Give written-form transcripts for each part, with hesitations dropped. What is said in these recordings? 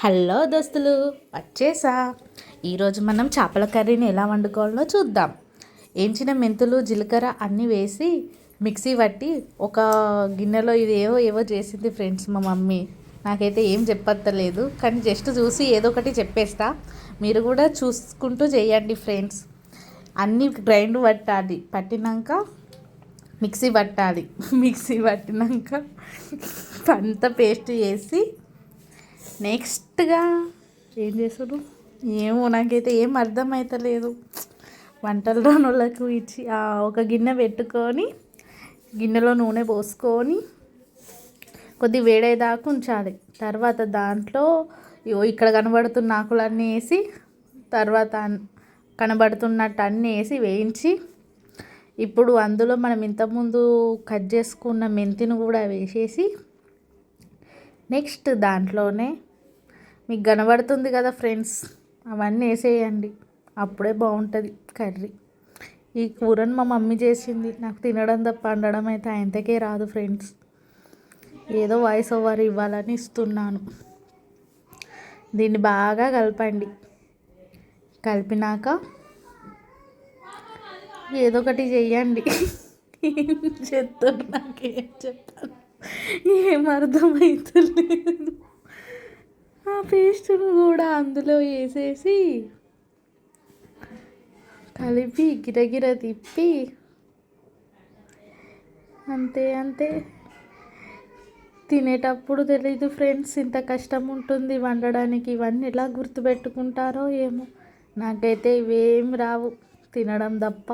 Hello దోస్తులు, వచ్చేసా. ఈరోజు మనం చేపల కర్రీని ఎలా వండుకోవాలో చూద్దాం. ఏంచిన మెంతులు, జీలకర్ర అన్నీ వేసి మిక్సీ పట్టి ఒక గిన్నెలో ఇది ఏవో చేసింది ఫ్రెండ్స్ మా మమ్మీ. నాకైతే ఏం చెప్పత్తలేదు, కానీ జస్ట్ చూసి ఏదో ఒకటి చెప్పేస్తా. మీరు కూడా చూసుకుంటూ చేయండి ఫ్రెండ్స్. అన్నీ గ్రైండ్ పట్టినాక మిక్సీ పట్టినాక అంతా పేస్ట్ చేసి నెక్స్ట్గా ఏం చేస్తాడు ఏమో నాకైతే ఏం అర్థమవుతలేదు. వంటల రానోళ్ళకు ఇచ్చి ఒక గిన్నె పెట్టుకొని గిన్నెలో నూనె పోసుకొని కొద్ది వేడేదాకా ఉంచాలి. తర్వాత దాంట్లో ఇక్కడ కనబడుతున్న ఆకులన్నీ వేసి తర్వాత కనబడుతున్నట్టు అన్నీ వేసి వేయించి ఇప్పుడు అందులో మనం ఇంతకుముందు కట్ చేసుకున్న మెంతిని కూడా వేసేసి నెక్స్ట్ దాంట్లోనే మీకు కనబడుతుంది కదా ఫ్రెండ్స్, అవన్నీ వేసేయండి. అప్పుడే బాగుంటుంది కర్రీ. ఈ కూరను మా మమ్మీ చేసింది. నాకు తినడం తప్ప వండడం అయితే ఆయనకే రాదు ఫ్రెండ్స్. ఏదో వాయిస్ ఓవర్ ఇవ్వాలని ఇస్తున్నాను. దీన్ని బాగా కలపండి. కలిపినాక ఏదో ఒకటి చెయ్యండి. ఏం చెప్తారు, నాకేం చెప్పాలి ఏం అర్థమవుతలేదు. ఆ పేస్టును కూడా అందులో వేసేసి కలిపి గిరగిర తిప్పి అంతే. తినేటప్పుడు తెలీదు ఫ్రెండ్స్ ఇంత కష్టం ఉంటుంది వండడానికి. ఇవన్నీ ఎలా గుర్తుపెట్టుకుంటారో ఏమో. నాకైతే ఇవేం రావు తినడం తప్ప.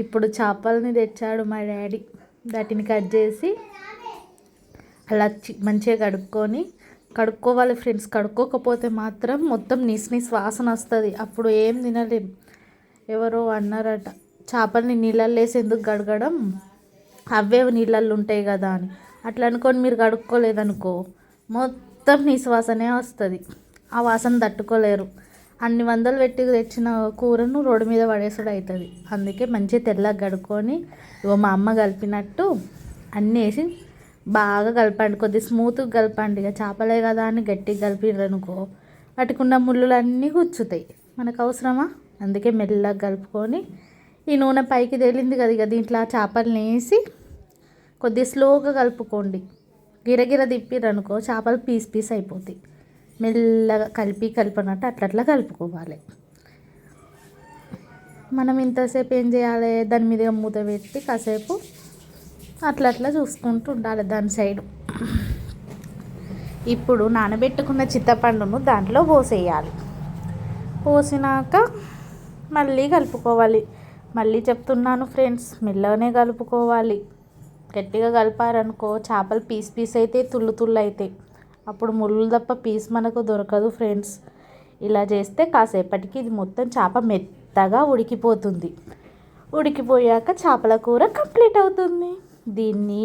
ఇప్పుడు చేపలని తెచ్చాడు మా డాడీ. వాటిని కట్ చేసి అలా మంచిగా కడుక్కోవాలి ఫ్రెండ్స్. కడుక్కోకపోతే మాత్రం మొత్తం నీస్ వాసన వస్తుంది. అప్పుడు ఏం తినలేం. ఎవరో అన్నారట చేపల్ని నీళ్ళల్లో వేసి ఎందుకు కడగడం, అవే నీళ్ళల్లో ఉంటాయి కదా అని. అట్లా అనుకొని మీరు కడుక్కోలేదనుకో మొత్తం నీసు వాసనే వస్తుంది. ఆ వాసన తట్టుకోలేరు. అన్ని వందలు పెట్టి తెచ్చిన కూరను రోడ్డు మీద పడేసుడు అవుతుంది. అందుకే మంచిగా తెల్లగా కడుక్కొని మా అమ్మ కలిపినట్టు అన్నీ వేసి బాగా కలపండి. కొద్దిగా స్మూత్గా కలపండి. ఇక చేపలే కదా అని గట్టిగా కలిపిర్రనుకో వాటికున్న ముళ్ళులన్నీ గుచ్చుతాయి. మనకు అవసరమా? అందుకే మెల్లగా కలుపుకొని ఈ నూనె పైకి తేలింది కదా, ఇక దీంట్లో చేపలని వేసి కొద్దిగా స్లోగా కలుపుకోండి. గిరగిర తిప్పిర్రనుకో చేపలు పీస్ అయిపోతాయి. మెల్లగా కలిపినట్టు అట్లా కలుపుకోవాలి. మనం ఇంతసేపు ఏం చేయాలి, దాని మీద మూత పెట్టి కాసేపు అట్లా చూసుకుంటూ ఉండాలి దాని సైడు. ఇప్పుడు నానబెట్టుకున్న చింతపండును దాంట్లో పోసేయాలి. పోసినాక మళ్ళీ కలుపుకోవాలి. మళ్ళీ చెప్తున్నాను ఫ్రెండ్స్, మెల్లగానే కలుపుకోవాలి. గట్టిగా కలిపారనుకో చేపలు పీస్ అయితే తుళ్ళు అవుతాయి. అప్పుడు ముళ్ళు తప్ప పీస్ మనకు దొరకదు ఫ్రెండ్స్. ఇలా చేస్తే కాసేపటికి ఇది మొత్తం చేప మెత్తగా ఉడికిపోతుంది. ఉడికిపోయాక చేపల కూర కంప్లీట్ అవుతుంది. దీన్ని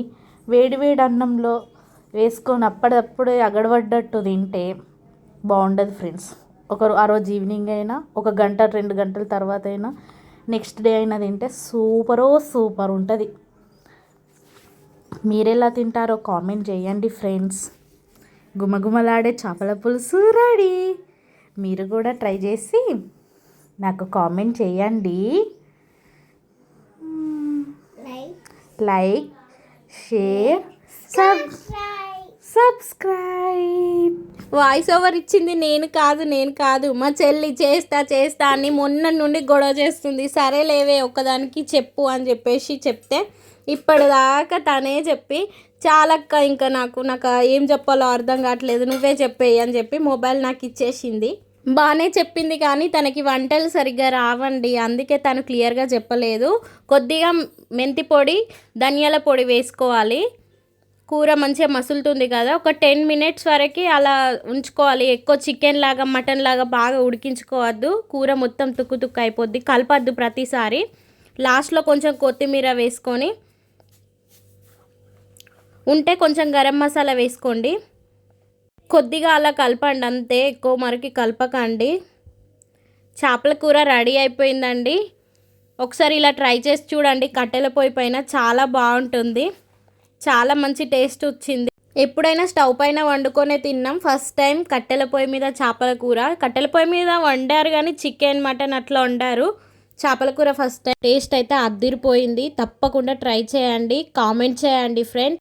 వేడి అన్నంలో వేసుకొని అప్పుడప్పుడే అగడబడ్డట్టు తింటే బాగుండదు ఫ్రెండ్స్. ఆ రోజు ఈవినింగ్ అయినా 1 గంట 2 గంటల తర్వాత అయినా నెక్స్ట్ డే అయినా తింటే సూపర్ ఉంటుంది. మీరెలా తింటారో కామెంట్ చేయండి ఫ్రెండ్స్. గుమగుమలాడే చేపల పులుసు రెడీ. మీరు కూడా ట్రై చేసి నాకు కామెంట్ చేయండి. Like, share, subscribe. Voice over ఇచ్చింది నేను కాదు మా చెల్లి. చేస్తా అని మొన్న నుండి గొడవ చేస్తుంది. సరే లేవే ఒక్కదానికి చెప్పు అని చెప్పేసి చెప్తే ఇప్పటిదాకా తనే చెప్పి చాలక్క ఇంకా నాకు ఏం చెప్పాలో అర్థం కావట్లేదు, నువ్వే చెప్పేయి అని చెప్పి మొబైల్ నాకు ఇచ్చేసింది. బాగానే చెప్పింది కానీ తనకి వంటలు సరిగ్గా రావండి. అందుకే తను క్లియర్గా చెప్పలేదు. కొద్దిగా మెంతి పొడి, ధనియాల పొడి వేసుకోవాలి. కూర మంచిగా మసులుతుంది కదా, ఒక 10 minutes వరకు అలా ఉంచుకోవాలి. ఎక్కువ చికెన్ లాగా మటన్ లాగా బాగా ఉడికించుకోవద్దు. కూర మొత్తం తుక్కు అయిపోద్ది. కలపద్దు ప్రతిసారి. లాస్ట్లో కొంచెం కొత్తిమీర వేసుకొని ఉంటే కొంచెం గరం మసాలా వేసుకోండి. కొద్దిగా అలా కలపండి అంతే, ఎక్కువ మరికి కలపకండి. చేపల కూర రెడీ అయిపోయిందండి. ఒకసారి ఇలా ట్రై చేసి చూడండి. కట్టెల పొయ్యి పైన చాలా బాగుంటుంది. చాలా మంచి టేస్ట్ వచ్చింది. ఎప్పుడైనా స్టవ్ పైన వండుకొనే తిన్నాం. ఫస్ట్ టైం కట్టెల పొయ్యి మీద చేపల కూర. కట్టెల పొయ్యి మీద వండారు కానీ చికెన్ మటన్ అట్లా వండారు. చేపల కూర ఫస్ట్ టైం. టేస్ట్ అయితే అద్దిరిపోయింది. తప్పకుండా ట్రై చేయండి, కామెంట్ చేయండి ఫ్రెండ్స్.